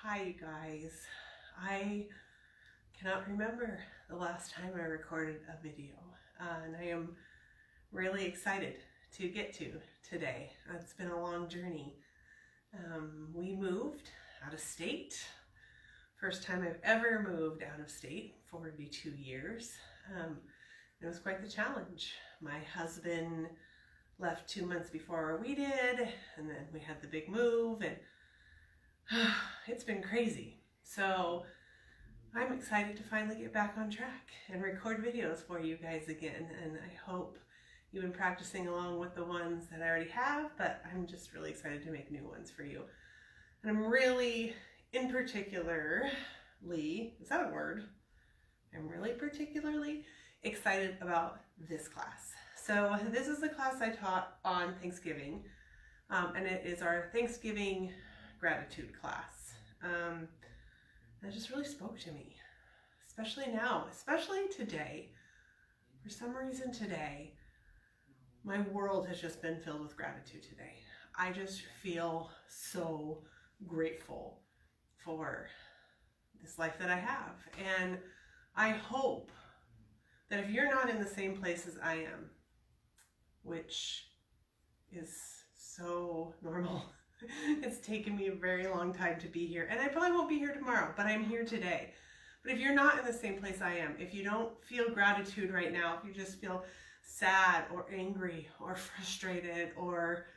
Hi, you guys. I cannot remember the last time I recorded a video, and I am really excited to get to today. It's been a long journey. We moved out of state. First time I've ever moved out of state, 42 years. It was quite the challenge. My husband left 2 months before we did, and then we had the big move, and it's been crazy. So I'm excited to finally get back on track and record videos for you guys again, and I hope you've been practicing along with the ones that I already have, but I'm just really excited to make new ones for you. And I'm really, in particularly, is that a word? I'm really particularly excited about this class. So this is the class I taught on Thanksgiving, and it is our Thanksgiving gratitude class. That just really spoke to me, especially now, especially today. For some reason today, my world has just been filled with gratitude today. I just feel so grateful for this life that I have. And I hope that if you're not in the same place as I am, which is so normal, it's taken me a very long time to be here, and I probably won't be here tomorrow, but I'm here today. But if you're not in the same place I am, if you don't feel gratitude right now, if you just feel sad or angry or frustrated or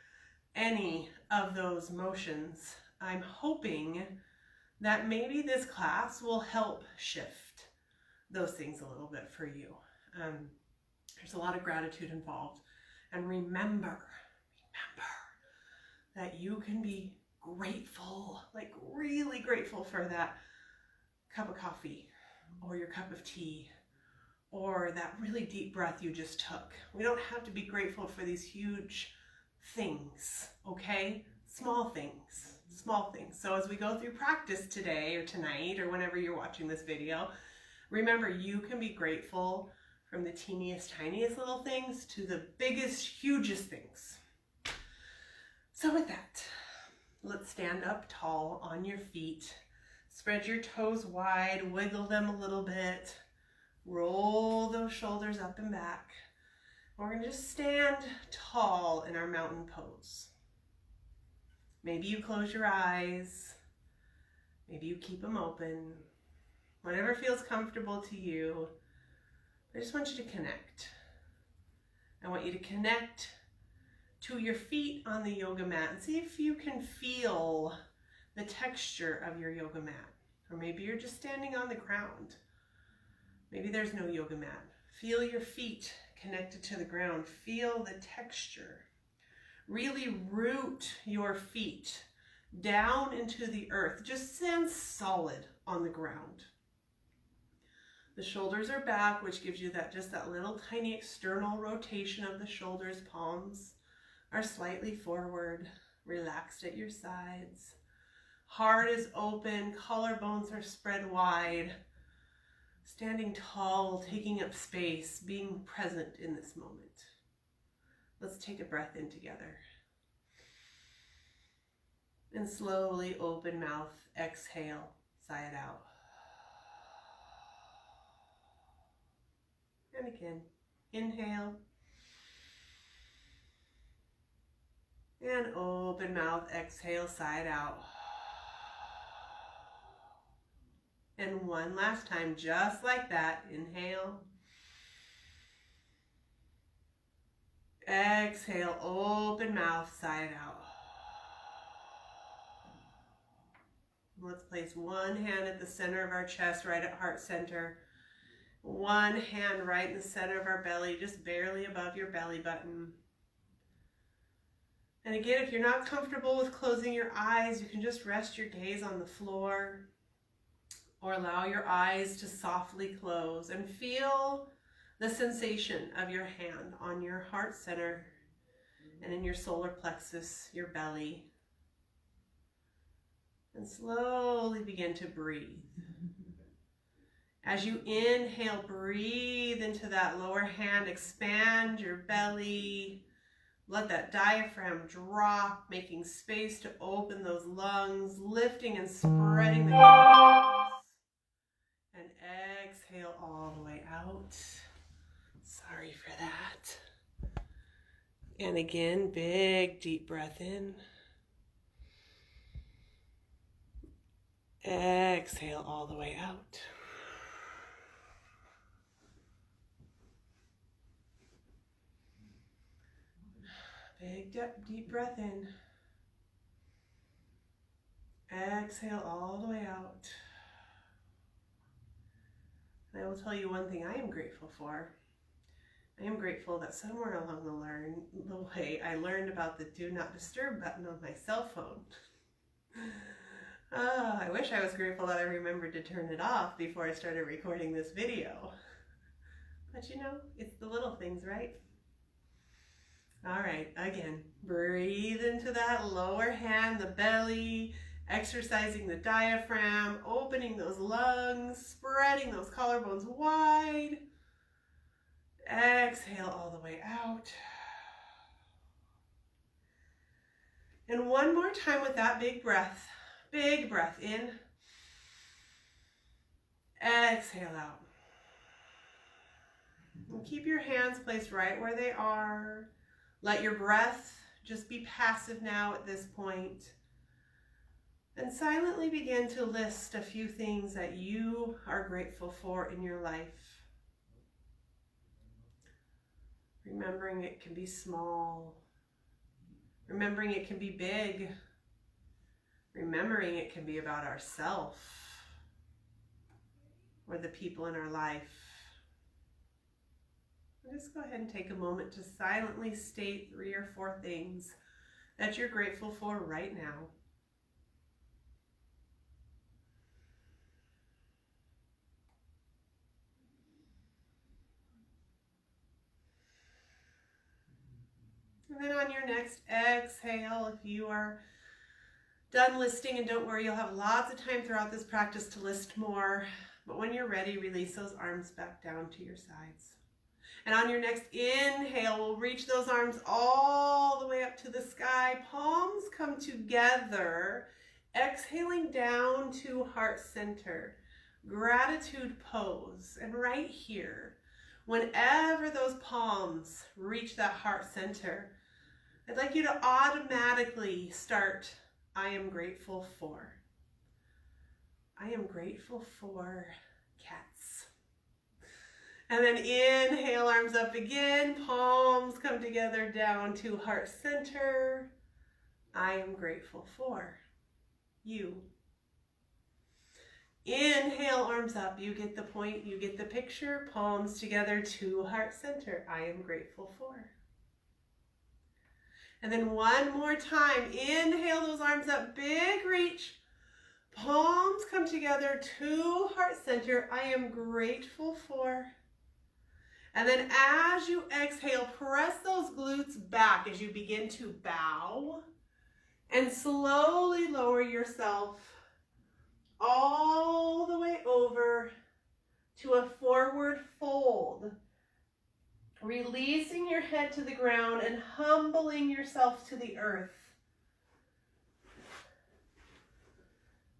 any of those emotions, I'm hoping that maybe this class will help shift those things a little bit for you. There's a lot of gratitude involved. And remember that you can be grateful, like really grateful for that cup of coffee or your cup of tea or that really deep breath you just took. We don't have to be grateful for these huge things, okay? Small things, small things. So as we go through practice today or tonight or whenever you're watching this video, remember you can be grateful from the teeniest, tiniest little things to the biggest, hugest things. So with that, let's stand up tall on your feet. Spread your toes wide, wiggle them a little bit. Roll those shoulders up and back. We're going to just stand tall in our mountain pose. Maybe you close your eyes. Maybe you keep them open. Whatever feels comfortable to you. I just want you to connect. I want you to connect to your feet on the yoga mat and see if you can feel the texture of your yoga mat. Or maybe you're just standing on the ground. Maybe there's no yoga mat. Feel your feet connected to the ground. Feel the texture. Really root your feet down into the earth. Just stand solid on the ground. The shoulders are back, which gives you that little tiny external rotation of the shoulders. Palms are slightly forward, relaxed at your sides. Heart is open, collarbones are spread wide. Standing tall, taking up space, being present in this moment. Let's take a breath in together. And slowly open mouth, exhale, sigh it out. And again, inhale. And open mouth, exhale, sigh it out. And one last time, just like that. Inhale. Exhale, open mouth, sigh it out. Let's place one hand at the center of our chest, right at heart center. One hand right in the center of our belly, just barely above your belly button. And again, if you're not comfortable with closing your eyes, you can just rest your gaze on the floor or allow your eyes to softly close and feel the sensation of your hand on your heart center and in your solar plexus, your belly. And slowly begin to breathe. As you inhale, breathe into that lower hand, expand your belly, Let that diaphragm drop, making space to open those lungs, lifting and spreading the lungs. And exhale all the way out. Sorry for that. And again, big deep breath in. Exhale all the way out. Big deep breath in. Exhale all the way out. And I will tell you one thing I am grateful for. I am grateful that somewhere along the way I learned about the do not disturb button on my cell phone. I wish I was grateful that I remembered to turn it off before I started recording this video. But you know, it's the little things, right? All right, again, breathe into that lower hand, the belly, exercising the diaphragm, opening those lungs, spreading those collarbones wide. Exhale all the way out. And one more time with that big breath. Big breath in. Exhale out. And keep your hands placed right where they are. Let your breath just be passive now at this point. And silently begin to list a few things that you are grateful for in your life. Remembering it can be small. Remembering it can be big. Remembering it can be about ourselves or the people in our life. Just go ahead and take a moment to silently state 3 or 4 things that you're grateful for right now. And then on your next exhale, if you are done listing, and don't worry, you'll have lots of time throughout this practice to list more, but when you're ready, release those arms back down to your sides. And on your next inhale, we'll reach those arms all the way up to the sky. Palms come together, exhaling down to heart center. Gratitude pose. And right here, whenever those palms reach that heart center, I'd like you to automatically start, I am grateful for. I am grateful for cats. And then inhale, arms up again, palms come together down to heart center. I am grateful for you. Inhale, arms up, you get the point, you get the picture, palms together to heart center. I am grateful for. And then one more time, inhale those arms up, big reach. Palms come together to heart center. I am grateful for. And then as you exhale, press those glutes back as you begin to bow and slowly lower yourself all the way over to a forward fold. Releasing your head to the ground and humbling yourself to the earth.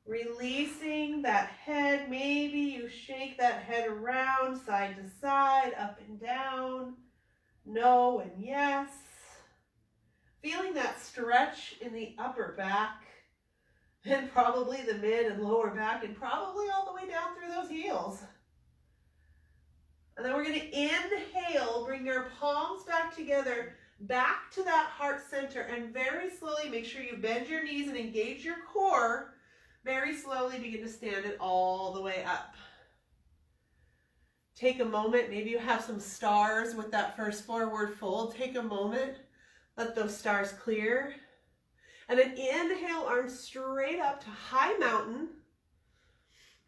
Releasing that head, maybe you shake that head around, side to side, up and down, no and yes. Feeling that stretch in the upper back, and probably the mid and lower back, and probably all the way down through those heels. And then we're going to inhale, bring your palms back together, back to that heart center, and very slowly make sure you bend your knees and engage your core. Very slowly begin to stand it all the way up. Take a moment, maybe you have some stars with that first forward fold. Take a moment, let those stars clear. And then inhale, arms straight up to high mountain.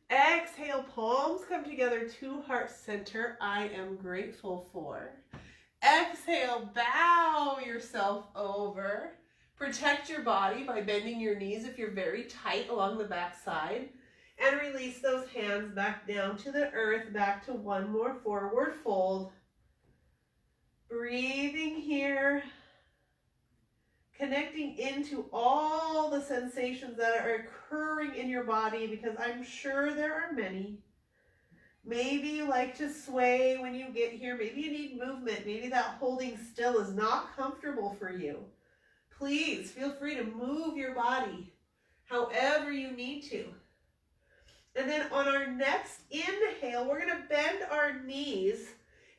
Exhale, palms come together to heart center. I am grateful for. Exhale, bow yourself over. Protect your body by bending your knees if you're very tight along the back side. And release those hands back down to the earth, back to one more forward fold. Breathing here. connecting into all the sensations that are occurring in your body, because I'm sure there are many. Maybe you like to sway when you get here. Maybe you need movement. Maybe that holding still is not comfortable for you. Please feel free to move your body however you need to. And then on our next inhale, we're going to bend our knees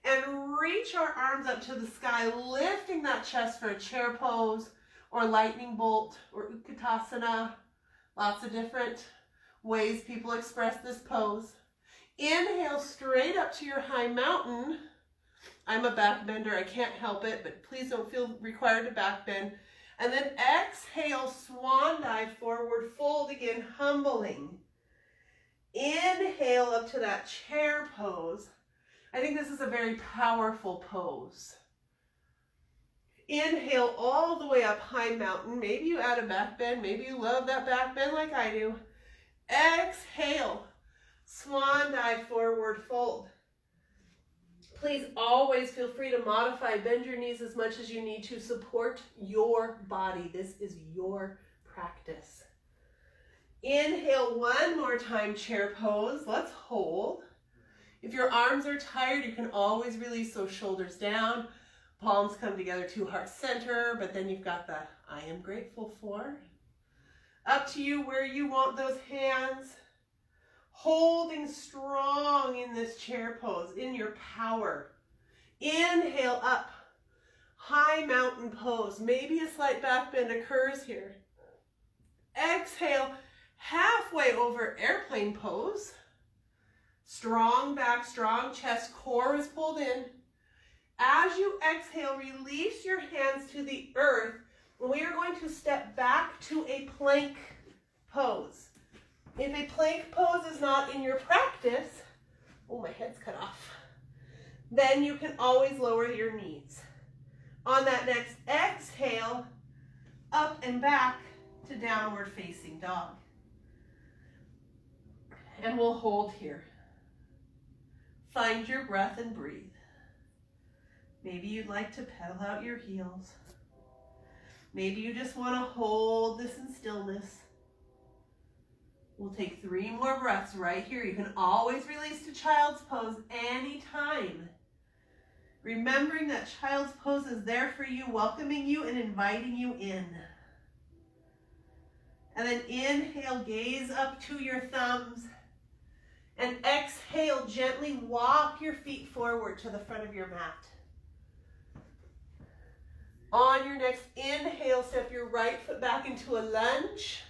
and reach our arms up to the sky, lifting that chest for a chair pose or lightning bolt or Utkatasana. Lots of different ways people express this pose. Inhale straight up to your high mountain. I'm a back bender, I can't help it, but please don't feel required to back bend. And then exhale, swan dive, forward fold again, humbling. Inhale up to that chair pose. I think this is a very powerful pose. Inhale all the way up, high mountain. Maybe you add a back bend, maybe you love that back bend like I do. Exhale, swan dive, forward fold. Please always feel free to modify, bend your knees as much as you need to support your body. This is your practice. Inhale one more time, chair pose. Let's hold. If your arms are tired, you can always release those shoulders down. Palms come together to heart center, but then you've got the I am grateful for. Up to you where you want those hands. Holding strong in this chair pose, in your power. Inhale up, high mountain pose. Maybe a slight back bend occurs here. Exhale, halfway over airplane pose. Strong back, strong chest, core is pulled in. As you exhale, release your hands to the earth. We are going to step back to a plank pose. If a plank pose is not in your practice, oh, my head's cut off, then you can always lower your knees. On that next exhale, up and back to downward facing dog. And we'll hold here. Find your breath and breathe. Maybe you'd like to pedal out your heels. Maybe you just want to hold this in stillness. We'll take 3 more breaths right here. You can always release to child's pose anytime. Remembering that child's pose is there for you, welcoming you and inviting you in. And then inhale, gaze up to your thumbs. And exhale, gently walk your feet forward to the front of your mat. On your next inhale, step your right foot back into a lunge.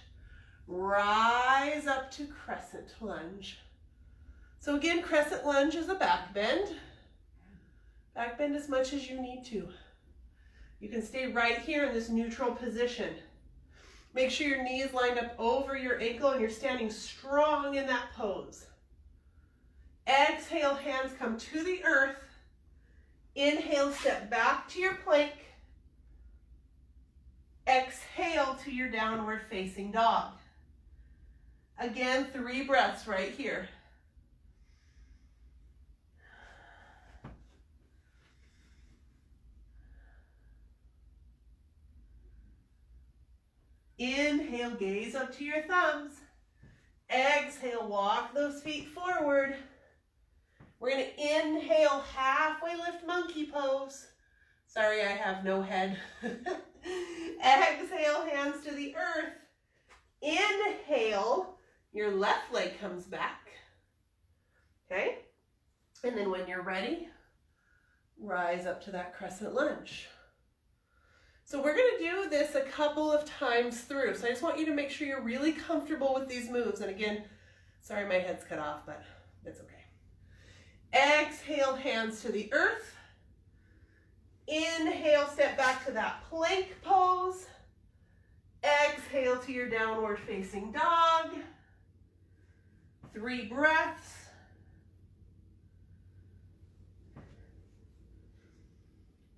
Rise up to crescent lunge. So again, crescent lunge is a back bend. Back bend as much as you need to. You can stay right here in this neutral position. Make sure your knee is lined up over your ankle and you're standing strong in that pose. Exhale, hands come to the earth. Inhale, step back to your plank. Exhale to your downward facing dog. Again, 3 breaths right here. Inhale, gaze up to your thumbs. Exhale, walk those feet forward. We're going to inhale, halfway lift monkey pose. Sorry, I have no head. Exhale, hands to the earth. Inhale, your left leg comes back. Okay? And then when you're ready, rise up to that crescent lunge. So we're going to do this a couple of times through. So I just want you to make sure you're really comfortable with these moves. And again, sorry my head's cut off, but it's okay. Exhale, hands to the earth. Inhale, step back to that plank pose. Exhale to your downward facing dog. 3 breaths.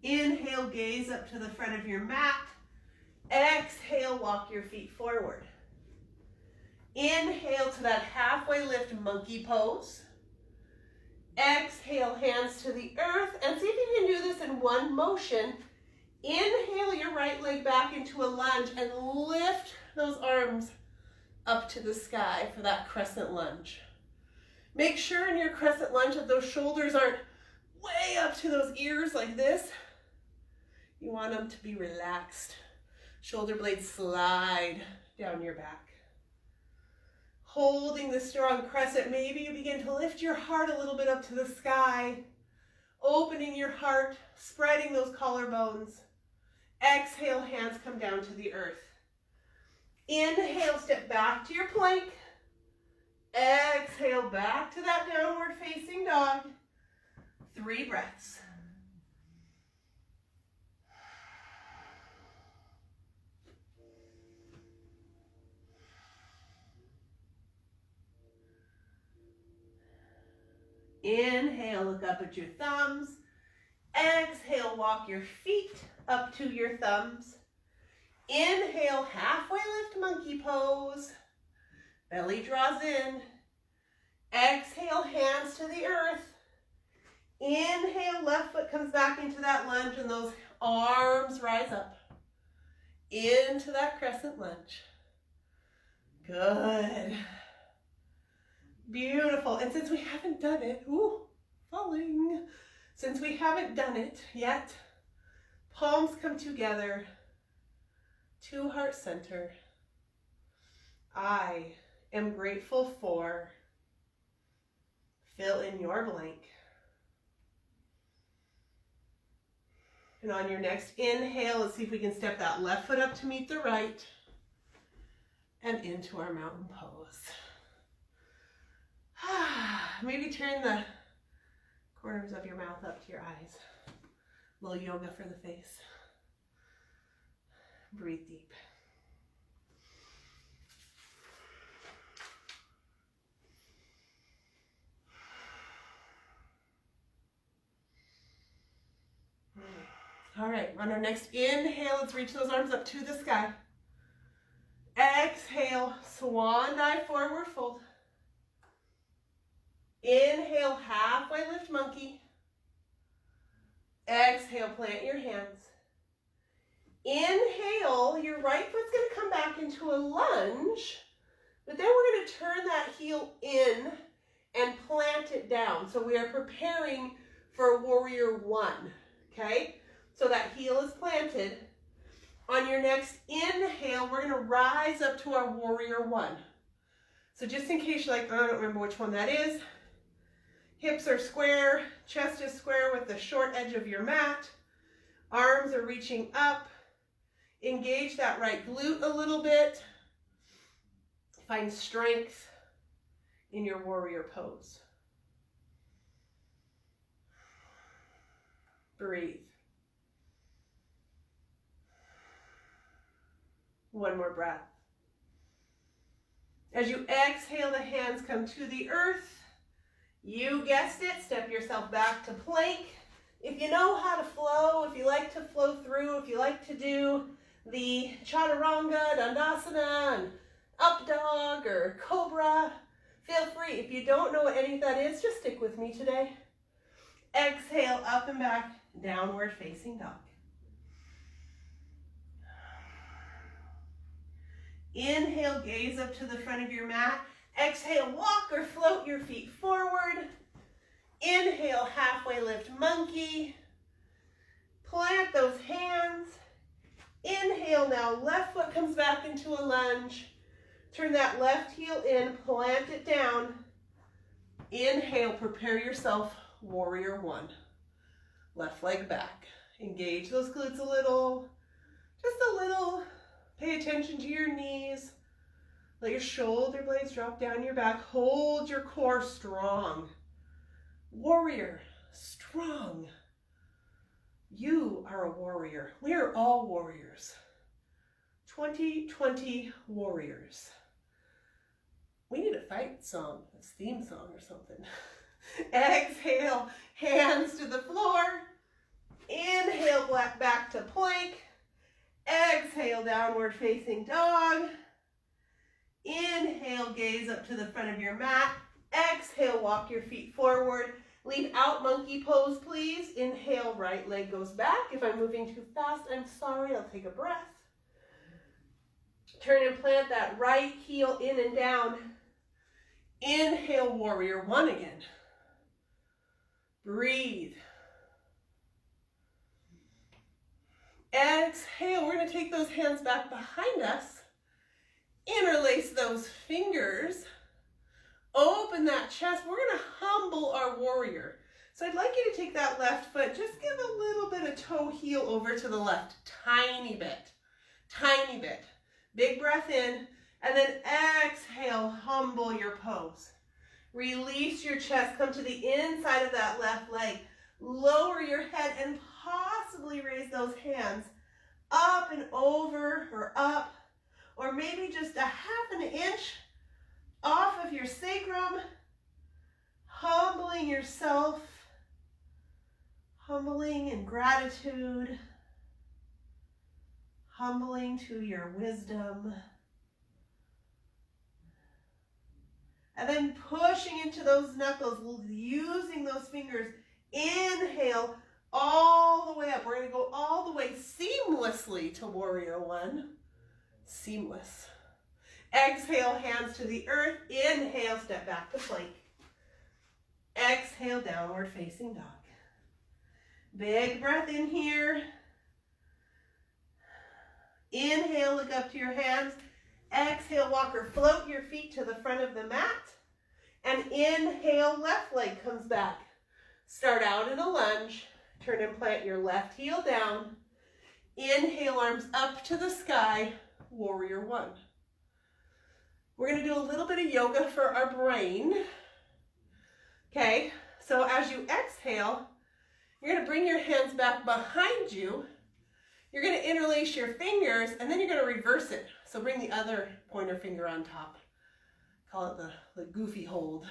Inhale, gaze up to the front of your mat. Exhale, walk your feet forward. Inhale to that halfway lift monkey pose. Exhale, hands to the earth. And see if you can do this in one motion. Inhale your right leg back into a lunge and lift those arms up to the sky for that crescent lunge. Make sure in your crescent lunge that those shoulders aren't way up to those ears like this. You want them to be relaxed. Shoulder blades slide down your back. Holding the strong crescent, maybe you begin to lift your heart a little bit up to the sky, opening your heart, spreading those collarbones. Exhale, hands come down to the earth. Inhale, step back to your plank. Exhale, back to that downward facing dog. 3 breaths. Inhale, look up at your thumbs. Exhale, walk your feet up to your thumbs. Inhale, halfway lift monkey pose. Belly draws in. Exhale, hands to the earth. Inhale, left foot comes back into that lunge and those arms rise up into that crescent lunge. Good. Beautiful. And since we haven't done it, falling. Since we haven't done it yet, palms come together to heart center. I am grateful for, fill in your blank. And on your next inhale, let's see if we can step that left foot up to meet the right and into our mountain pose. Maybe turn the corners of your mouth up to your eyes. A little yoga for the face. Breathe deep. All right, on our next inhale, let's reach those arms up to the sky. Exhale, swan dive, forward fold. Inhale, halfway lift monkey. Exhale, plant your hands. Inhale, your right foot's going to come back into a lunge, but then we're going to turn that heel in and plant it down. So we are preparing for warrior 1, okay? So that heel is planted. On your next inhale, we're going to rise up to our warrior 1. So just in case you're like, I don't remember which one that is, hips are square, chest is square with the short edge of your mat. Arms are reaching up. Engage that right glute a little bit. Find strength in your warrior pose. Breathe. One more breath. As you exhale, the hands come to the earth. You guessed it, step yourself back to plank. If you know how to flow, if you like to flow through, if you like to do the chaturanga, dandasana, and up dog or cobra, feel free. If you don't know what any of that is, just stick with me today. Exhale, up and back, downward facing dog. Inhale, gaze up to the front of your mat. Exhale, walk or float your feet forward. Inhale, halfway lift monkey. Plant those hands. Inhale, now left foot comes back into a lunge. Turn that left heel in, plant it down. Inhale, prepare yourself, warrior 1. Left leg back. Engage those glutes a little, just a little. Pay attention to your knees. Let your shoulder blades drop down your back. Hold your core strong. Warrior, strong. You are a warrior. We are all warriors. 2020 warriors. We need a fight song, a theme song or something. Exhale, hands to the floor. Inhale, back to plank. Exhale, downward facing dog. Inhale, gaze up to the front of your mat. Exhale, walk your feet forward. Leave out monkey pose, please. Inhale, right leg goes back. If I'm moving too fast, I'm sorry. I'll take a breath. Turn and plant that right heel in and down. Inhale, warrior one again. Breathe. Exhale, we're going to take those hands back behind us. Interlace those fingers. Open that chest. We're going to humble our warrior. So I'd like you to take that left foot, just give a little bit of toe heel over to the left. Tiny bit. Tiny bit. Big breath in, and then exhale, humble your pose. Release your chest, come to the inside of that left leg. Lower your head and possibly raise those hands up and over or up, or maybe just a half an inch off of your sacrum, humbling yourself, humbling in gratitude, humbling to your wisdom. And then pushing into those knuckles, using those fingers. Inhale all the way up. We're going to go all the way seamlessly to warrior one. Seamless. Exhale, hands to the earth. Inhale, step back to plank. Exhale, downward facing dog. Big breath in here. Inhale, look up to your hands. Exhale, walk or float your feet to the front of the mat. And inhale, left leg comes back. Start out in a lunge. Turn and plant your left heel down. Inhale, arms up to the sky. Warrior one. We're going to do a little bit of yoga for our brain. Okay, so as you exhale, you're going to bring your hands back behind you. You're going to interlace your fingers, and then you're going to reverse it. So bring the other pointer finger on top. Call it the goofy hold.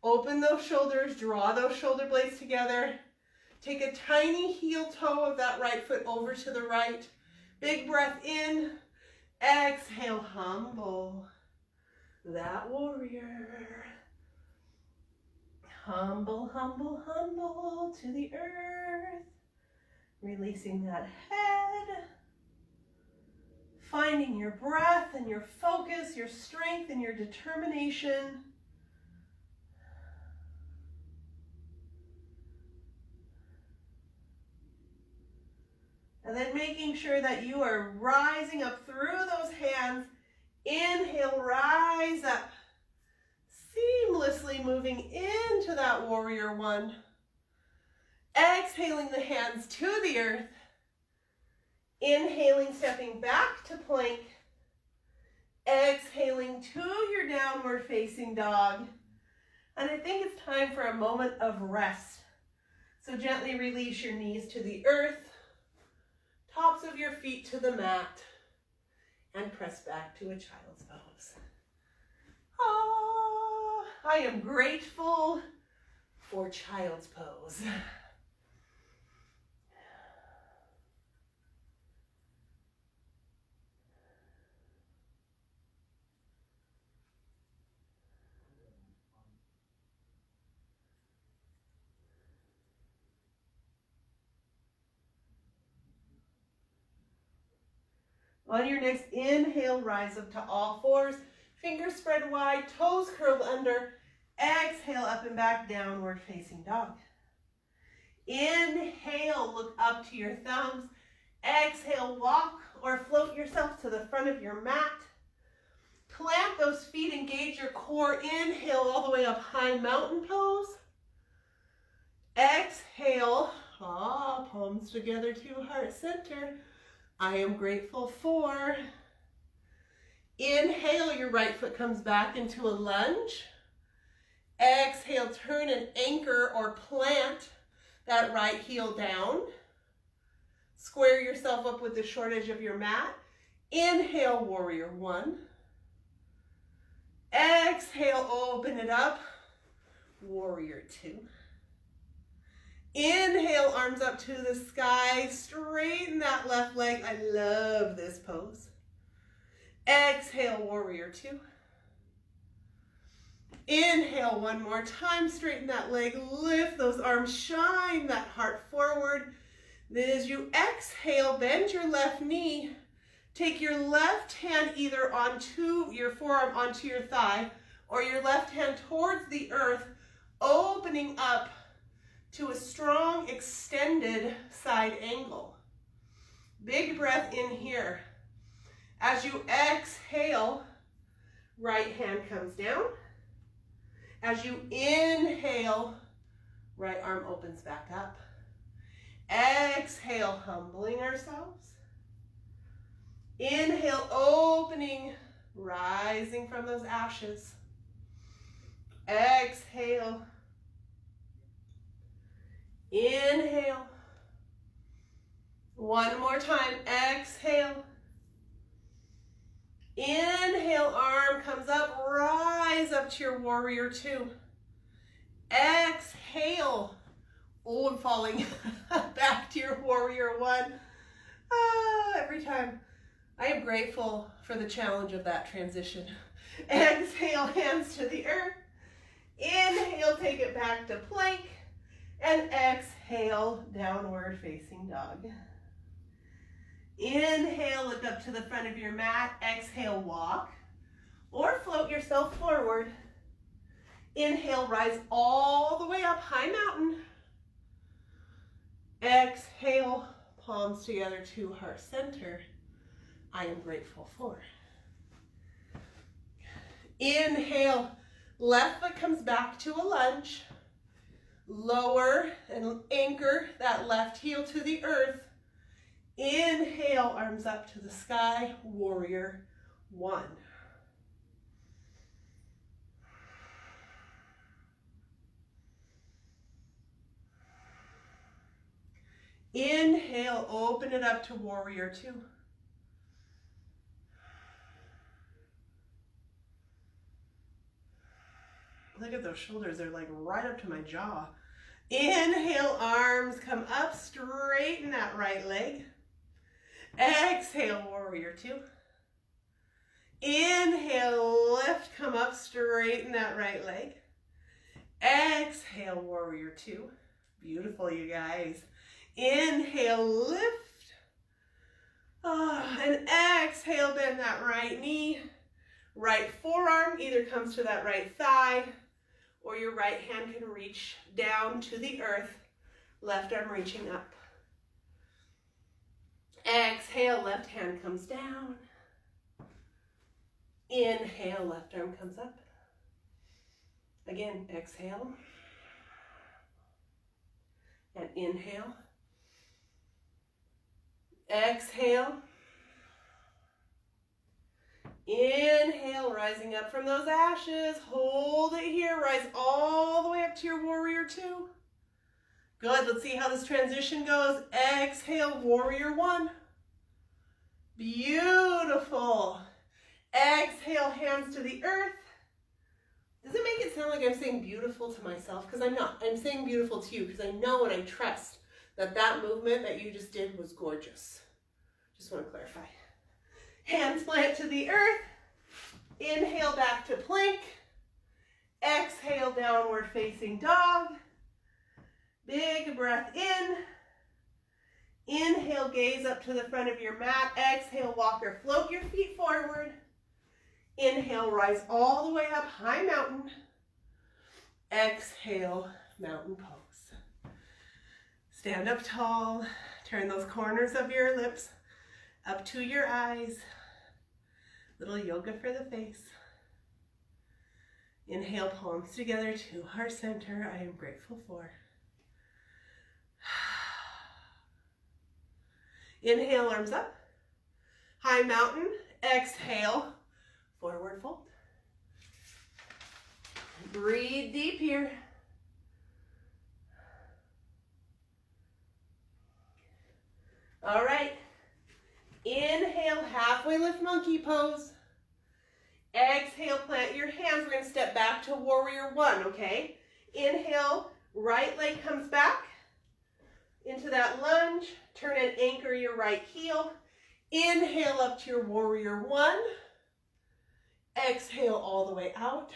Open those shoulders, draw those shoulder blades together. Take a tiny heel toe of that right foot over to the right. Big breath in. Exhale, humble that warrior. Humble, humble, humble to the earth. Releasing that head. Finding your breath and your focus, your strength and your determination. And then making sure that you are rising up through those hands. Inhale, rise up. Seamlessly moving into that warrior one. Exhaling the hands to the earth. Inhaling, stepping back to plank. Exhaling to your downward facing dog. And I think it's time for a moment of rest. So gently release your knees to the earth. Tops of your feet to the mat, and press back to a child's pose. Ah, I am grateful for child's pose. On your next inhale, rise up to all fours. Fingers spread wide, toes curled under. Exhale, up and back, downward facing dog. Inhale, look up to your thumbs. Exhale, walk or float yourself to the front of your mat. Plant those feet, engage your core. Inhale, all the way up, high mountain pose. Exhale, palms together to heart center. I am grateful for. Inhale, your right foot comes back into a lunge. Exhale, turn and anchor or plant that right heel down. Square yourself up with the short edge of your mat. Inhale, warrior one. Exhale, open it up. Warrior two. Inhale, arms up to the sky. Straighten that left leg. I love this pose. Exhale, warrior two. Inhale one more time, straighten that leg, lift those arms, shine that heart forward. Then as you exhale, bend your left knee. Take your left hand either onto your forearm, onto your thigh, or your left hand towards the earth, opening up to a strong extended side angle. Big breath in here. As you exhale, right hand comes down. As you inhale, right arm opens back up. Exhale, humbling ourselves. Inhale, opening, rising from those ashes. Exhale. Inhale. One more time. Exhale. Inhale, arm comes up, rise up to your warrior two. Exhale. Oh, I'm falling back to your warrior one. Every time. I am grateful for the challenge of that transition. Exhale, hands to the earth. Inhale, take it back to plank. And exhale, downward facing dog. Inhale, look up to the front of your mat. Exhale, walk. Or float yourself forward. Inhale, rise all the way up, high mountain. Exhale, palms together to heart center. I am grateful for. Inhale, left foot comes back to a lunge. Lower and anchor that left heel to the earth. Inhale, arms up to the sky, warrior one. Inhale, open it up to warrior two. Look at those shoulders, they're like right up to my jaw. Inhale, arms come up, straighten that right leg. Exhale, warrior two. Inhale, lift, come up, straighten that right leg. Exhale, warrior two. Beautiful, you guys. Inhale, lift. And exhale, bend that right knee. Right forearm either comes to that right thigh, or your right hand can reach down to the earth, left arm reaching up. Exhale, left hand comes down. Inhale, left arm comes up. Again, exhale. And inhale. Exhale. Inhale, rising up from those ashes. Hold it here. Rise all the way up to your warrior two. Good. Let's see how this transition goes. Exhale, warrior one. Beautiful. Exhale, hands to the earth. Does it make it sound like I'm saying beautiful to myself? Because I'm not. I'm saying beautiful to you because I know and I trust that that movement that you just did was gorgeous. Just want to clarify. Hands plant to the earth. Inhale back to plank. Exhale, downward facing dog. Big breath in. Inhale, gaze up to the front of your mat. Exhale, walk or float your feet forward. Inhale, rise all the way up, high mountain. Exhale, mountain pose. Stand up tall. Turn those corners of your lips up to your eyes. Little yoga for the face. Inhale, palms together to heart center. I am grateful for. Inhale, arms up. High mountain. Exhale, forward fold. Breathe deep here. All right. Inhale, halfway lift monkey pose. Exhale, plant your hands. We're going to step back to warrior one, okay? Inhale, right leg comes back into that lunge. Turn and anchor your right heel. Inhale up to your warrior one. Exhale all the way out.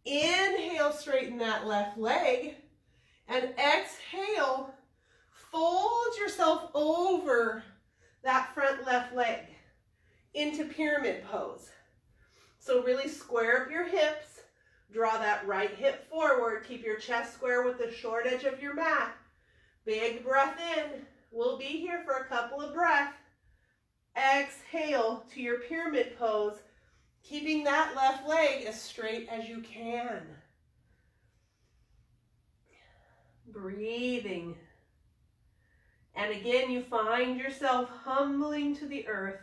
Inhale, straighten that left leg. And exhale, fold yourself over that front left leg into pyramid pose. So really square up your hips. Draw that right hip forward. Keep your chest square with the short edge of your mat. Big breath in. We'll be here for a couple of breaths. Exhale to your pyramid pose, keeping that left leg as straight as you can. Breathing. And again, you find yourself humbling to the earth.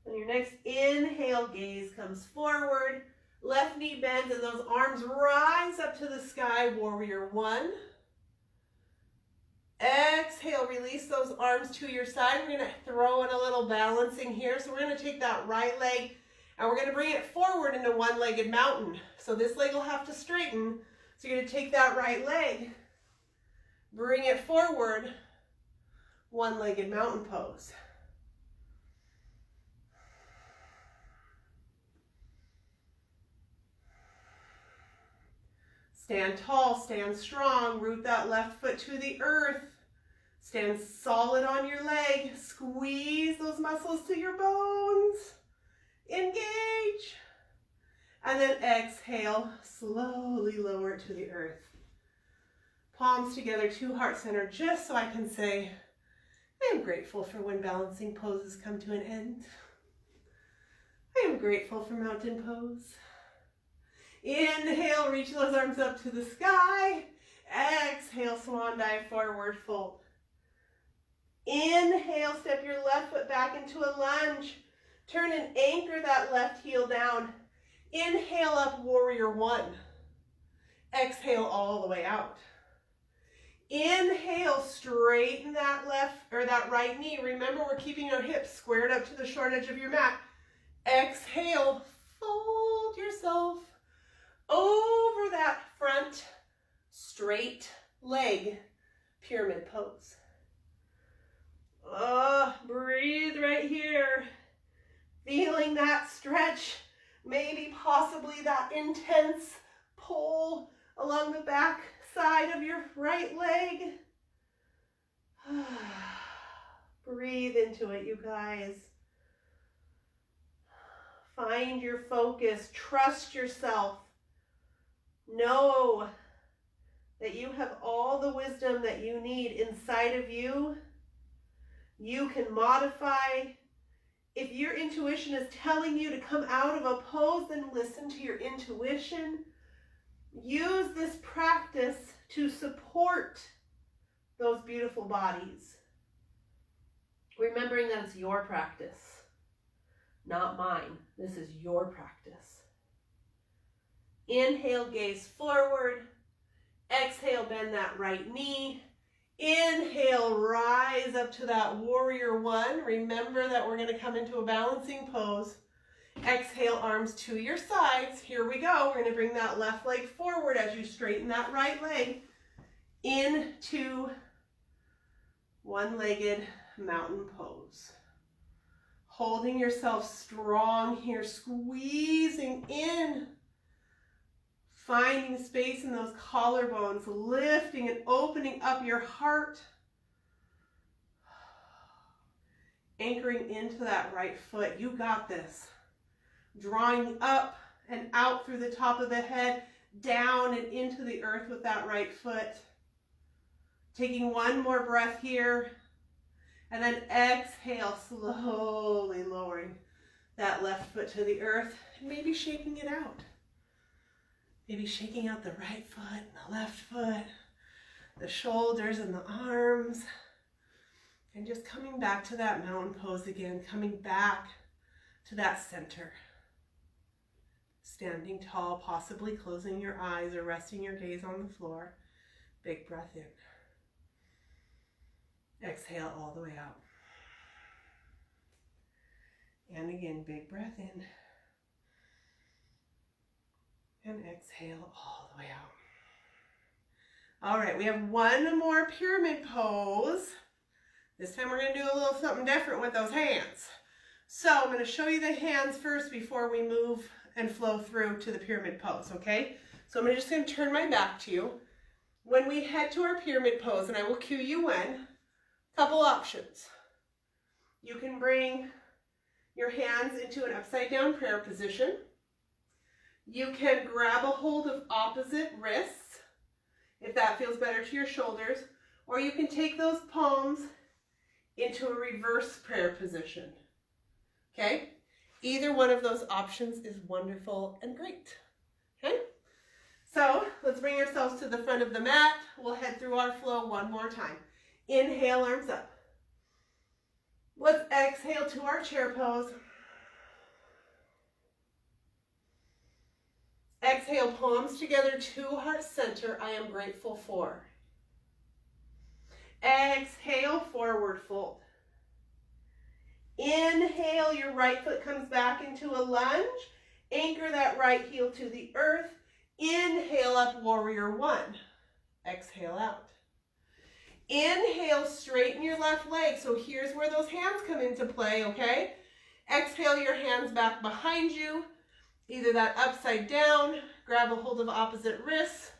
On your next inhale, gaze comes forward. Left knee bends and those arms rise up to the sky, warrior one. Exhale, release those arms to your side. We're going to throw in a little balancing here. So we're going to take that right leg and we're going to bring it forward into one-legged mountain. So this leg will have to straighten. So you're going to take that right leg, bring it forward, one-legged mountain pose. Stand tall, stand strong, root that left foot to the earth. Stand solid on your leg. Squeeze those muscles to your bones. Engage. And then exhale, slowly lower it to the earth. Palms together, two heart center, just so I can say, I am grateful for when balancing poses come to an end. I am grateful for mountain pose. Inhale, reach those arms up to the sky. Exhale, swan dive, forward fold. Inhale, step your left foot back into a lunge. Turn and anchor that left heel down. Inhale up, warrior one. Exhale all the way out. Inhale, straighten that that right knee. Remember, we're keeping our hips squared up to the short edge of your mat. Exhale, fold yourself over that front straight leg, pyramid pose. Breathe right here. Feeling that stretch, maybe possibly that intense pull along the back side of your right leg. Breathe into it, you guys. Find your focus. Trust yourself. Know that you have all the wisdom that you need inside of you. You can modify. If your intuition is telling you to come out of a pose, then listen to your intuition. Use this practice to support those beautiful bodies. Remembering that it's your practice, not mine. This is your practice. Inhale, gaze forward. Exhale, bend that right knee. Inhale, rise up to that warrior one. Remember that we're going to come into a balancing pose. Exhale, arms to your sides. Here we go. We're going to bring that left leg forward as you straighten that right leg into one-legged mountain pose. Holding yourself strong here, squeezing in. Finding space in those collarbones, lifting and opening up your heart. Anchoring into that right foot. You got this. Drawing up and out through the top of the head, down and into the earth with that right foot. Taking one more breath here. And then exhale, slowly lowering that left foot to the earth. And maybe shaking it out. Maybe shaking out the right foot and the left foot, the shoulders and the arms, and just coming back to that mountain pose again, coming back to that center. Standing tall, possibly closing your eyes or resting your gaze on the floor. Big breath in. Exhale all the way out. And again, big breath in. And exhale all the way out. All right, we have one more pyramid pose. This time we're going to do a little something different with those hands. So I'm going to show you the hands first before we move and flow through to the pyramid pose, okay? So I'm just going to turn my back to you. When we head to our pyramid pose, and I will cue you in, a couple options. You can bring your hands into an upside down prayer position. You can grab a hold of opposite wrists, if that feels better to your shoulders, or you can take those palms into a reverse prayer position, okay? Either one of those options is wonderful and great, okay? So let's bring ourselves to the front of the mat. We'll head through our flow one more time. Inhale, arms up. Let's exhale to our chair pose. Exhale, palms together to heart center. I am grateful for. Exhale, forward fold. Inhale, your right foot comes back into a lunge. Anchor that right heel to the earth. Inhale up, warrior one. Exhale out. Inhale, straighten your left leg. So here's where those hands come into play, okay? Exhale, your hands back behind you. Either that upside down, grab a hold of opposite wrists,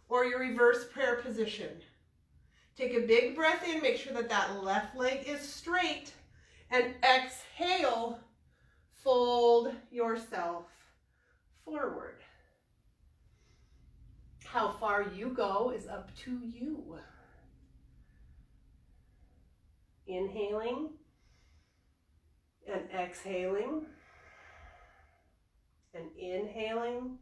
or your reverse prayer position. Take a big breath in, make sure that that left leg is straight, and exhale, fold yourself forward. How far you go is up to you. Inhaling and exhaling. And inhaling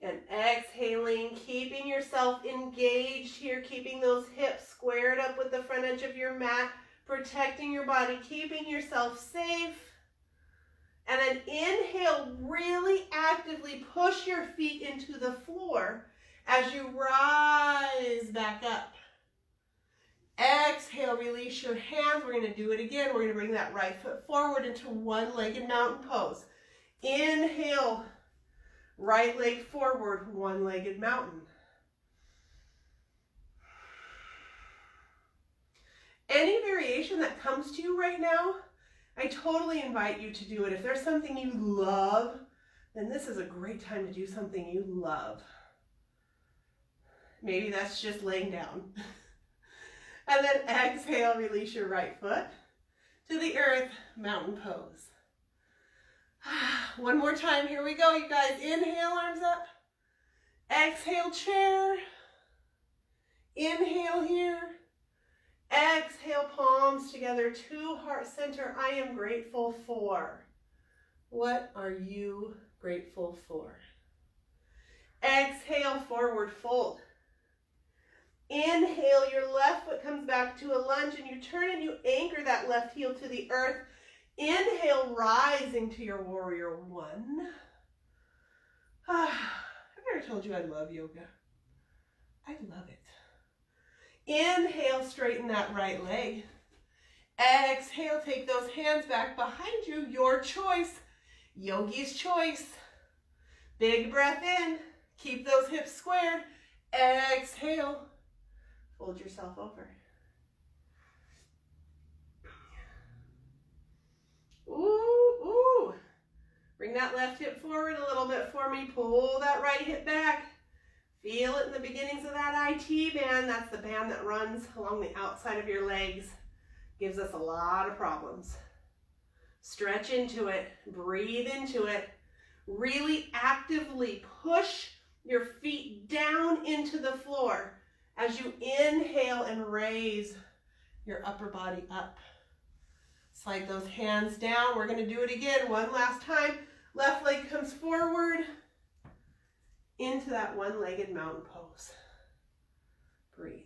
and exhaling, keeping yourself engaged here, keeping those hips squared up with the front edge of your mat, protecting your body, keeping yourself safe. And then inhale, really actively push your feet into the floor as you rise back up. Exhale, release your hands. We're going to do it again. We're going to bring that right foot forward into one-legged mountain pose. Inhale, right leg forward, one-legged mountain. Any variation that comes to you right now, I totally invite you to do it. If there's something you love, then this is a great time to do something you love. Maybe that's just laying down. And then exhale, release your right foot to the earth, mountain pose. One more time, here we go, you guys. Inhale, arms up. Exhale, chair. Inhale here. Exhale, palms together to heart center. I am grateful for. What are you grateful for? Exhale, forward fold. Inhale, your left foot comes back to a lunge and you turn and you anchor that left heel to the earth. Inhale, rising to your warrior one. I've never told you I love yoga. I love it. Inhale, straighten that right leg. Exhale, take those hands back behind you. Your choice. Yogi's choice. Big breath in. Keep those hips squared. Exhale. Fold yourself over. Ooh. Bring that left hip forward a little bit for me. Pull that right hip back. Feel it in the beginnings of that IT band. That's the band that runs along the outside of your legs. Gives us a lot of problems. Stretch into it. Breathe into it. Really actively push your feet down into the floor as you inhale and raise your upper body up. Slide those hands down. We're going to do it again one last time. Left leg comes forward into that one-legged mountain pose. Breathe.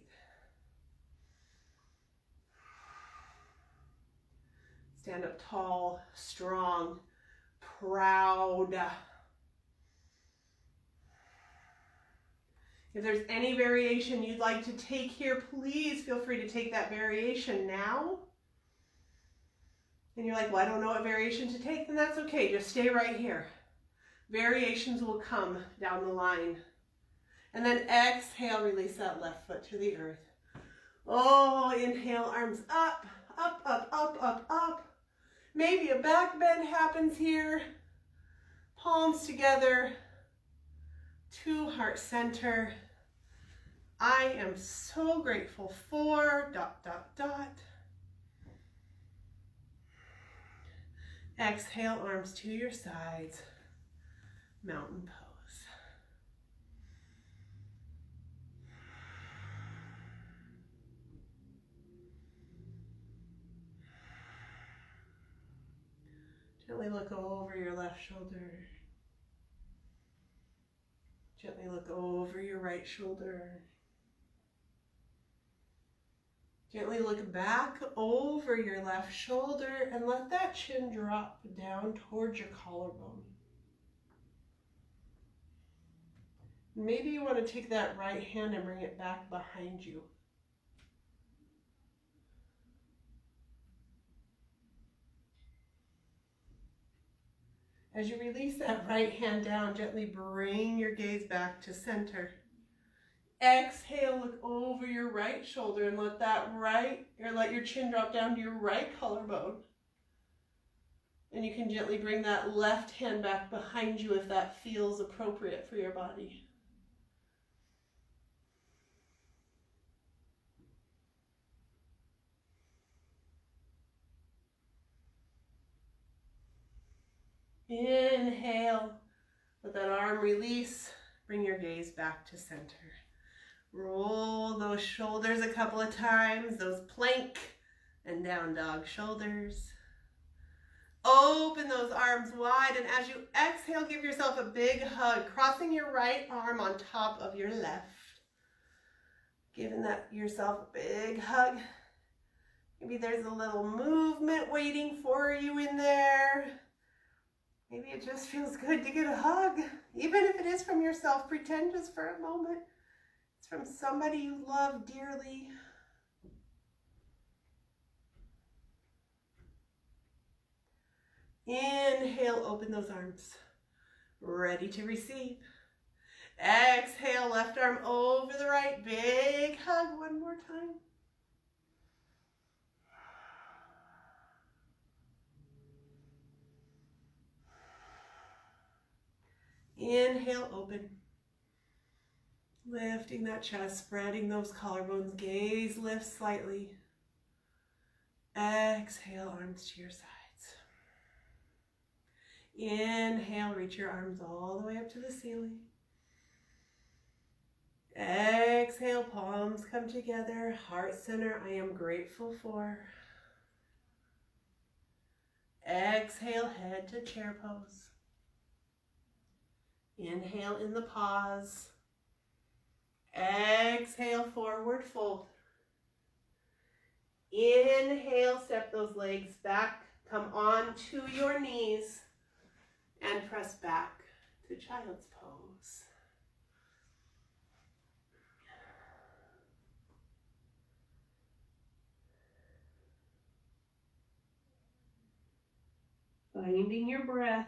Stand up tall, strong, proud. If there's any variation you'd like to take here, please feel free to take that variation now. And you're like, well, I don't know what variation to take, then that's okay. Just stay right here. Variations will come down the line. And then exhale, release that left foot to the earth. Oh, inhale, arms up, up, up, up, up, up. Maybe a back bend happens here. Palms together to heart center. I am so grateful for ... Exhale, arms to your sides. Mountain pose. Gently look over your left shoulder. Gently look over your right shoulder. Gently look back over your left shoulder and let that chin drop down towards your collarbone. Maybe you want to take that right hand and bring it back behind you. As you release that right hand down, gently bring your gaze back to center. Exhale, look over your right shoulder and let your chin drop down to your right collarbone. And you can gently bring that left hand back behind you if that feels appropriate for your body. Inhale, let that arm release, bring your gaze back to center. Roll those shoulders a couple of times, those plank and down dog shoulders. Open those arms wide, and as you exhale, give yourself a big hug, crossing your right arm on top of your left. Giving yourself a big hug. Maybe there's a little movement waiting for you in there. Maybe it just feels good to get a hug. Even if it is from yourself, pretend just for a moment it's from somebody you love dearly. Inhale, open those arms. Ready to receive. Exhale, left arm over the right. Big hug one more time. Inhale, open. Lifting that chest, spreading those collarbones. Gaze lifts slightly. Exhale, arms to your sides. Inhale, reach your arms all the way up to the ceiling. Exhale, palms come together. Heart center, I am grateful for. Exhale, head to chair pose. Inhale in the pause. Exhale, forward fold. Inhale, step those legs back. Come on to your knees and press back to child's pose. Finding your breath.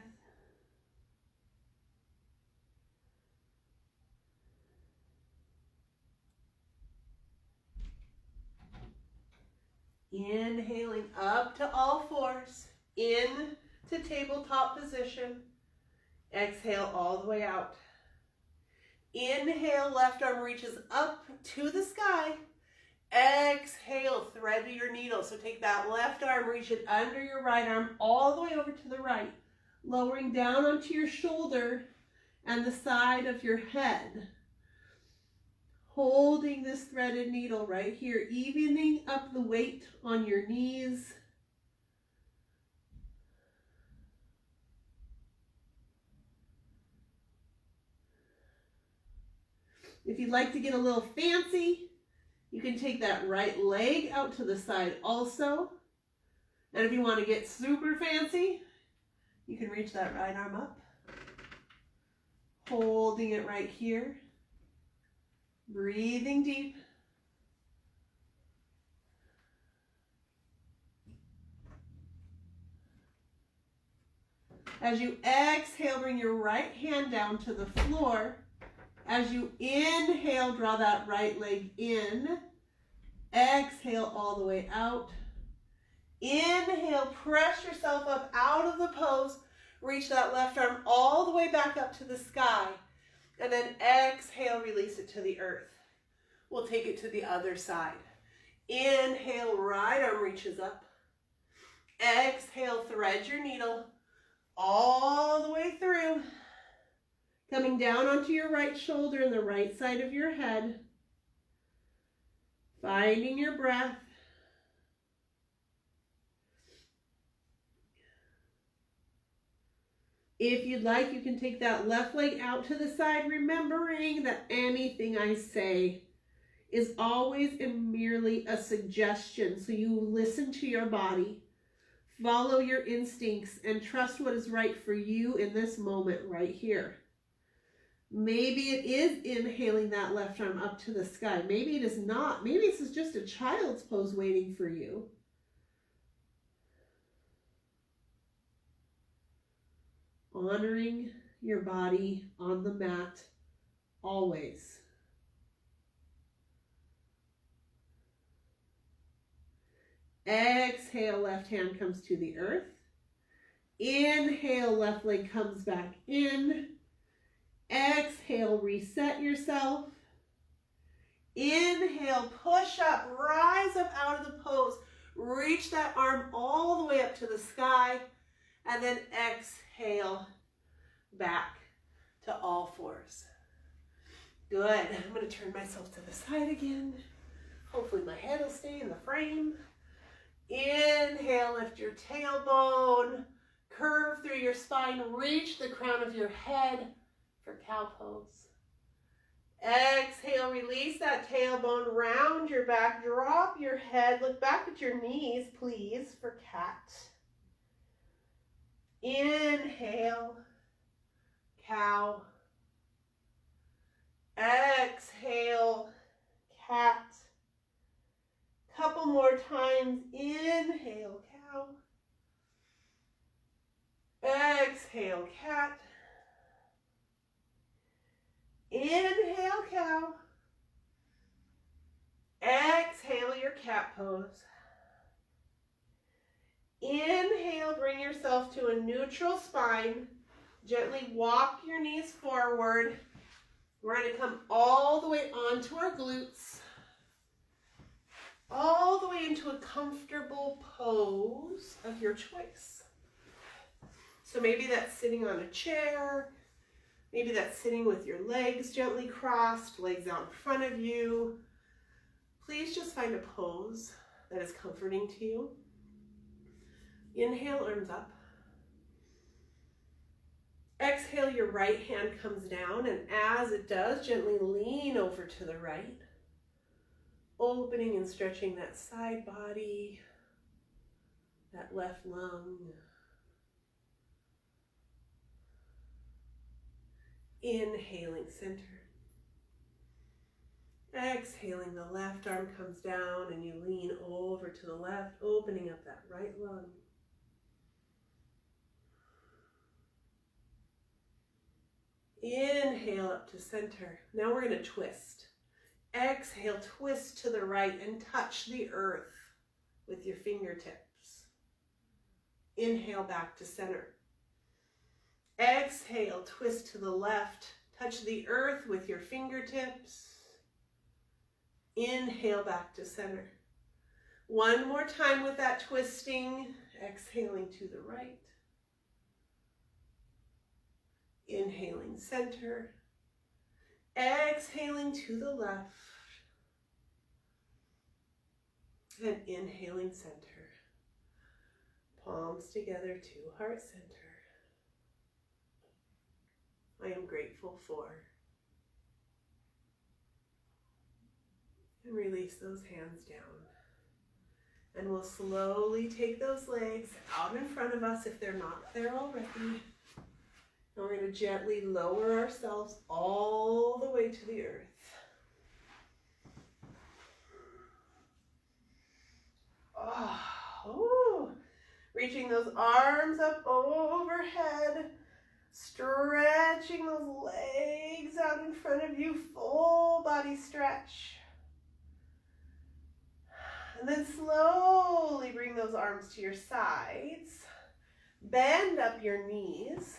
Inhaling up to all fours, in to tabletop position. Exhale all the way out. Inhale, left arm reaches up to the sky. Exhale, thread your needle. So take that left arm, reach it under your right arm, all the way over to the right, lowering down onto your shoulder and the side of your head. Holding this threaded needle right here, evening up the weight on your knees. If you'd like to get a little fancy, you can take that right leg out to the side also. And if you want to get super fancy, you can reach that right arm up, holding it right here. Breathing deep. As you exhale, bring your right hand down to the floor. As you inhale, draw that right leg in. Exhale all the way out. Inhale, press yourself up out of the pose. Reach that left arm all the way back up to the sky. And then exhale, release it to the earth. We'll take it to the other side. Inhale, right arm reaches up. Exhale, thread your needle all the way through. Coming down onto your right shoulder and the right side of your head. Finding your breath. If you'd like, you can take that left leg out to the side, remembering that anything I say is always and merely a suggestion. So you listen to your body, follow your instincts, and trust what is right for you in this moment right here. Maybe it is inhaling that left arm up to the sky. Maybe it is not. Maybe this is just a child's pose waiting for you. Honoring your body on the mat always. Exhale, left hand comes to the earth. Inhale, left leg comes back in. Exhale, reset yourself. Inhale, push up, rise up out of the pose. Reach that arm all the way up to the sky. And then exhale back to all fours. Good. I'm going to turn myself to the side again. Hopefully my head will stay in the frame. Inhale, lift your tailbone. Curve through your spine. Reach the crown of your head for cow pose. Exhale, release that tailbone. Round your back. Drop your head. Look back at your knees, please, for cat. Inhale, cow. Exhale, cat. Couple more times. Inhale, cow. Exhale, cat. Inhale, cow. Exhale, your cat pose. Inhale, bring yourself to a neutral spine. Gently walk your knees forward. We're going to come all the way onto our glutes. All the way into a comfortable pose of your choice. So maybe that's sitting on a chair. Maybe that's sitting with your legs gently crossed, legs out in front of you. Please just find a pose that is comforting to you. Inhale, arms up. Exhale, your right hand comes down, and as it does, gently lean over to the right. Opening and stretching that side body, that left lung. Inhaling, center. Exhaling, the left arm comes down and you lean over to the left, opening up that right lung. Inhale up to center. Now we're going to twist. Exhale, twist to the right and touch the earth with your fingertips. Inhale back to center. Exhale, twist to the left. Touch the earth with your fingertips. Inhale back to center. One more time with that twisting. Exhaling to the right. Inhaling center. Exhaling to the left. And inhaling center. Palms together to heart center. I am grateful for. And release those hands down. And we'll slowly take those legs out in front of us if they're not there already. And we're going to gently lower ourselves all the way to the earth. Reaching those arms up overhead, stretching those legs out in front of you, full body stretch. And then slowly bring those arms to your sides. Bend up your knees.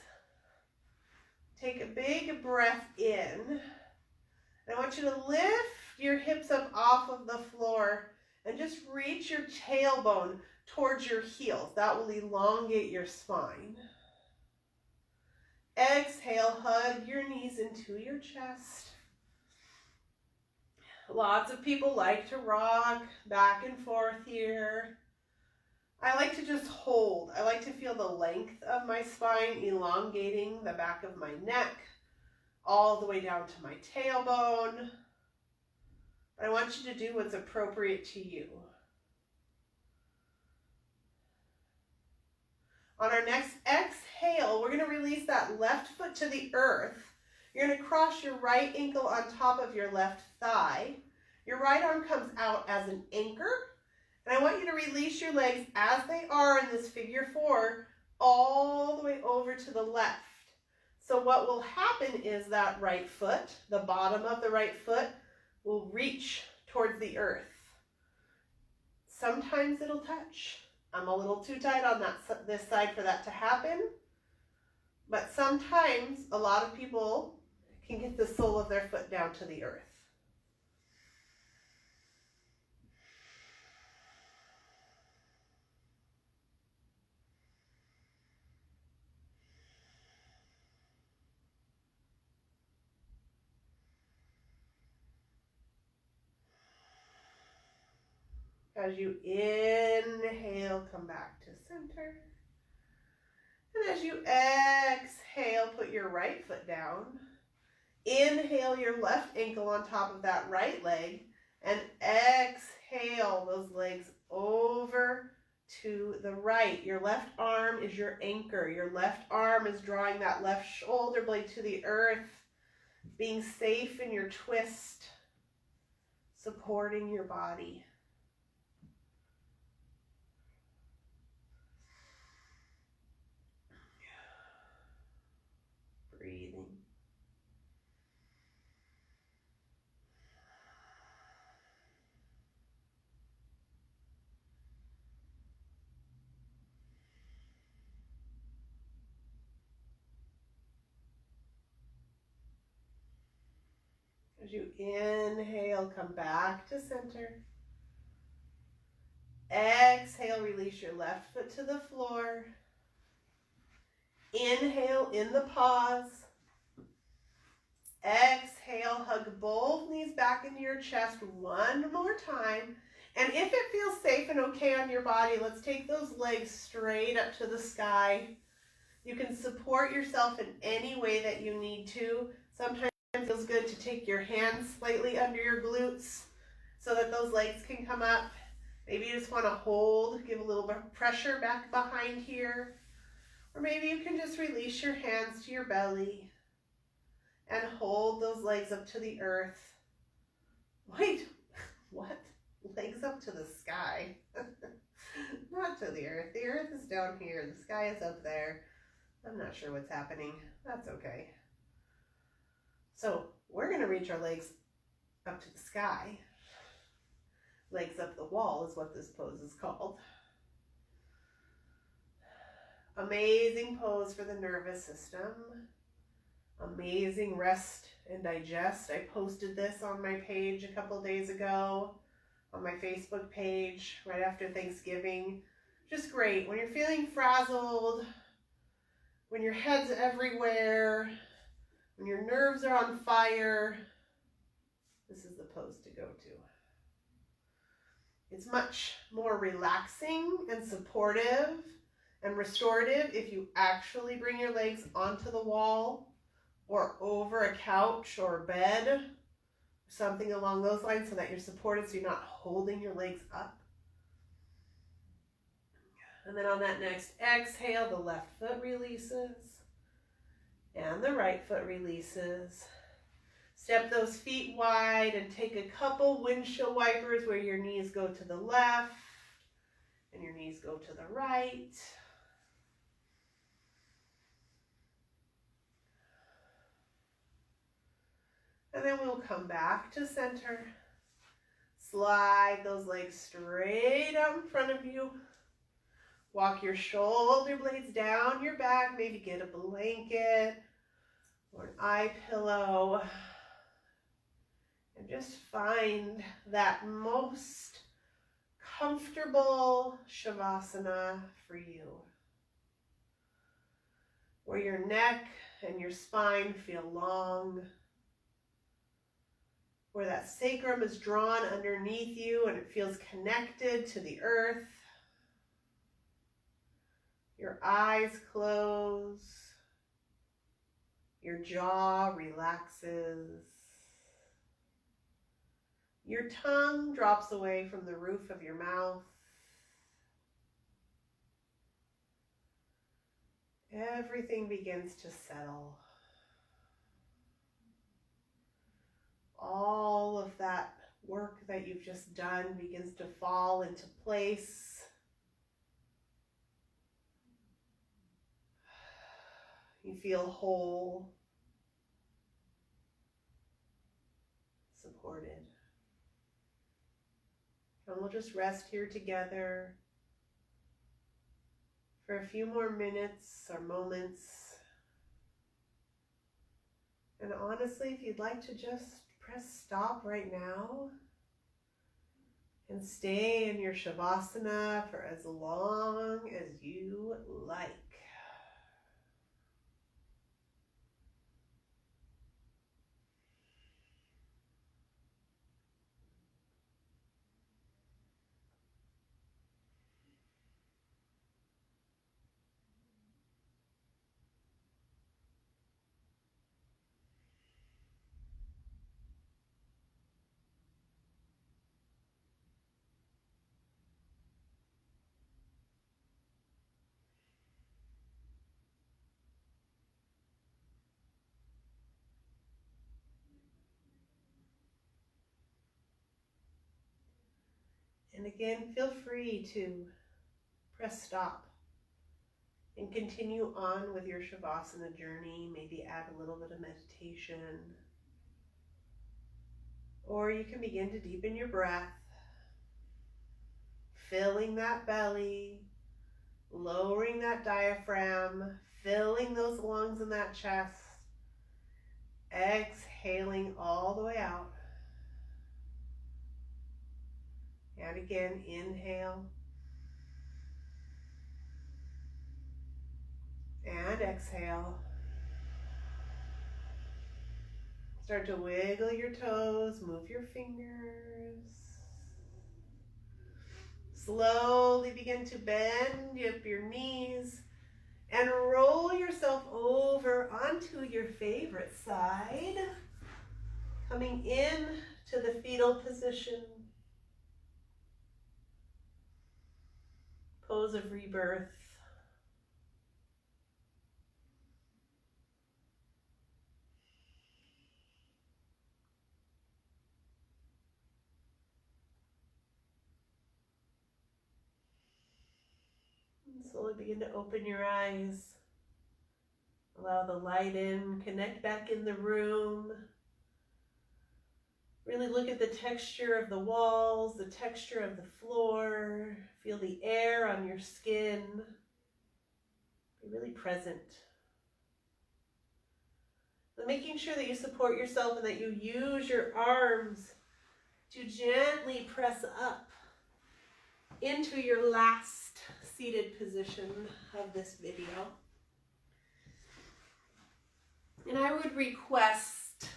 Take a big breath in. And I want you to lift your hips up off of the floor and just reach your tailbone towards your heels. That will elongate your spine. Exhale, hug your knees into your chest. Lots of people like to rock back and forth here. I like to just hold. I like to feel the length of my spine elongating the back of my neck all the way down to my tailbone. But I want you to do what's appropriate to you. On our next exhale, we're going to release that left foot to the earth. You're going to cross your right ankle on top of your left thigh. Your right arm comes out as an anchor. And I want you to release your legs as they are in this figure 4 all the way over to the left. So what will happen is that right foot, the bottom of the right foot, will reach towards the earth. Sometimes it'll touch. I'm a little too tight on this side for that to happen. But sometimes a lot of people can get the sole of their foot down to the earth. As you inhale, come back to center. And as you exhale, put your right foot down. Inhale your left ankle on top of that right leg. And exhale those legs over to the right. Your left arm is your anchor. Your left arm is drawing that left shoulder blade to the earth. Being safe in your twist. Supporting your body. Breathing. As you inhale, come back to center. Exhale, release your left foot to the floor. Inhale in the pause. Exhale, hug both knees back into your chest one more time. And if it feels safe and okay on your body, let's take those legs straight up to the sky. You can support yourself in any way that you need to. Sometimes it feels good to take your hands slightly under your glutes so that those legs can come up. Maybe you just want to hold, give a little bit of pressure back behind here. Or maybe you can just release your hands to your belly and hold those legs up to the earth. Wait, what? Legs up to the sky? Not to the earth. The earth is down here. The sky is up there. I'm not sure what's happening. That's okay. So we're going to reach our legs up to the sky. Legs up the wall is what this pose is called. Amazing pose for the nervous system. Amazing rest and digest. I posted this on my page a couple days ago, on my Facebook page, right after Thanksgiving. Just great. When you're feeling frazzled, when your head's everywhere, when your nerves are on fire, this is the pose to go to. It's much more relaxing and supportive and restorative if you actually bring your legs onto the wall or over a couch or a bed, something along those lines, so that you're supported, so you're not holding your legs up. And then on that next exhale, the left foot releases and the right foot releases. Step those feet wide and take a couple windshield wipers where your knees go to the left And your knees go to the right. And then we'll come back to center. Slide those legs straight out in front of you. Walk your shoulder blades down your back. Maybe get a blanket or an eye pillow. And just find that most comfortable Shavasana for you, where your neck and your spine feel long, where that sacrum is drawn underneath you and it feels connected to the earth. Your eyes close, your jaw relaxes, your tongue drops away from the roof of your mouth. Everything begins to settle. All of that work that you've just done begins to fall into place. You feel whole, supported. And we'll just rest here together for a few more minutes or moments. And honestly, if you'd like to just press stop right now and stay in your Shavasana for as long as you like. And again, feel free to press stop and continue on with your Shavasana journey. Maybe add a little bit of meditation. Or you can begin to deepen your breath, filling that belly, lowering that diaphragm, filling those lungs and that chest, exhaling all the way out. And again, inhale. And exhale. Start to wiggle your toes, move your fingers. Slowly begin to bend up your knees and roll yourself over onto your favorite side. Coming in to the fetal position. Pose of rebirth. And slowly begin to open your eyes. Allow the light in, connect back in the room. Really look at the texture of the walls, the texture of the floor. Feel the air on your skin. Be really present. But making sure that you support yourself and that you use your arms to gently press up into your last seated position of this video. And I would request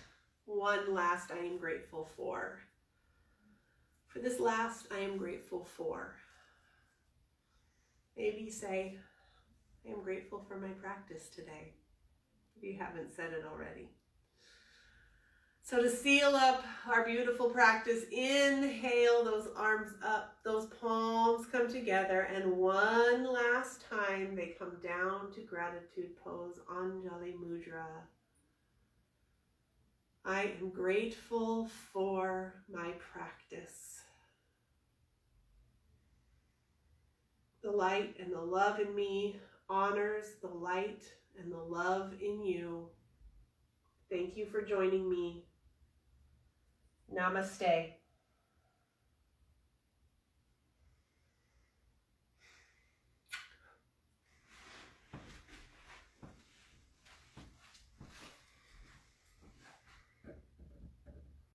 one last I am grateful for. For this last I am grateful for. Maybe say, I am grateful for my practice today, if you haven't said it already. So to seal up our beautiful practice, inhale those arms up, those palms come together, and one last time they come down to gratitude pose, Anjali Mudra. I am grateful for my practice. the light and the love in me honors the light and the love in you. Thank you for joining me. Namaste.